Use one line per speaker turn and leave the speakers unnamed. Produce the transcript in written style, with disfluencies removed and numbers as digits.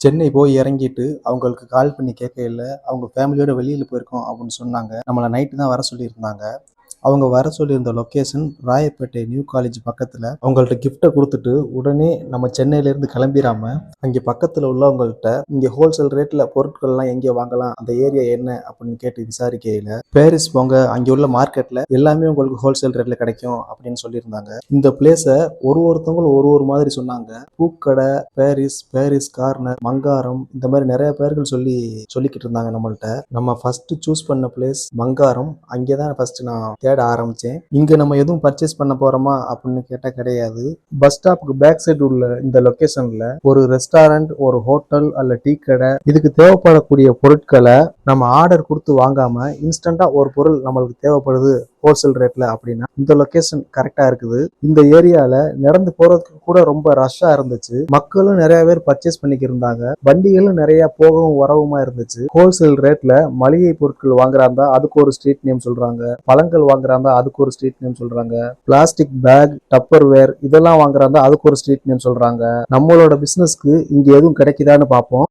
சென்னை போய் இறங்கிட்டு அவங்களுக்கு கால் பண்ணி கேட்கையில, அவங்க ஃபேமிலியோட வெளியில போயிருக்கோம் அப்படின்னு சொன்னாங்க. நம்மள நைட்டு தான் வர சொல்லியிருந்தாங்க. அவங்க வர சொல்லியிருந்த லொக்கேஷன் ராயப்பேட்டை நியூ காலேஜ் பக்கத்துல. அவங்கள்ட்ட கிஃப்ட்ட குடுத்துட்டு, உடனே நம்ம சென்னையிலேருந்து கிளம்பிராம, அங்கே பக்கத்துல உள்ளவங்கள்ட்ட இங்க ஹோல்சேல் ரேட்ல பொருட்கள்லாம் எங்கே வாங்கலாம்? அந்த ஏரியா என்ன? அப்படின்னு கேட்டு விசாரிக்கையில, பாரிஸ் போங்க, அங்கே உள்ள மார்க்கெட்ல எல்லாமே உங்களுக்கு ஹோல்சேல் ரேட்ல கிடைக்கும் அப்படின்னு சொல்லியிருந்தாங்க. இந்த பிளேஸ ஒருத்தவங்களும் ஒரு மாதிரி சொன்னாங்க. பூக்கடை, பாரிஸ், பாரிஸ் கார்னர், மங்காரம் இந்த மாதிரி நிறைய பேர்கள் சொல்லிக்கிட்டு இருந்தாங்க நம்மள்ட்ட. நம்ம ஃபர்ஸ்ட் சூஸ் பண்ண பிளேஸ் மங்காரம். அங்கேதான் ஃபர்ஸ்ட் நான் தேட ஆரம்பிச்சேன். இங்க நம்ம எதுவும் பர்ச்சேஸ் பண்ண போறோமா அப்படின்னு கேட்டா கிடையாது. பஸ் ஸ்டாப்புக்கு பேக் சைடு உள்ள இந்த லொகேஷன்ல ஒரு ரெஸ்டாரண்ட், ஒரு ஹோட்டல் அல்ல டீ கடை, இதுக்கு தேவைப்படக்கூடிய பொருட்களை நம்ம ஆர்டர் கொடுத்து வாங்காம இன்ஸ்டன்டா ஒரு பொருள் நம்மளுக்கு தேவைப்படுது ஹோல்சேல் ரேட்ல அப்படின்னா இந்த லொகேஷன் கரெக்டா இருக்குது. இந்த ஏரியால நடந்து போறதுக்கு கூட ரொம்ப ரஷ்ஷா இருந்துச்சு. மக்களும் நிறைய பேர் பர்ச்சேஸ் பண்ணிக்கிட்டு இருந்தாங்க. வண்டிகளும் நிறைய போகவும் வரவுமா இருந்துச்சு. ஹோல்சேல் ரேட்ல மளிகை பொருட்கள் வாங்குறாங்க, அதுக்கு ஒரு ஸ்ட்ரீட் நேம் சொல்றாங்க. பழங்கள் வாங்குறாங்க, அதுக்கு ஒரு ஸ்ட்ரீட் நேம் சொல்றாங்க. பிளாஸ்டிக் பேக், டப்பர் வேர் இதெல்லாம் வாங்குறாங்க, அதுக்கு ஒரு ஸ்ட்ரீட் நேம் சொல்றாங்க. நம்மளோட பிசினஸ்க்கு இங்க எதுவும் கிடைக்குதான்னு பார்ப்போம்.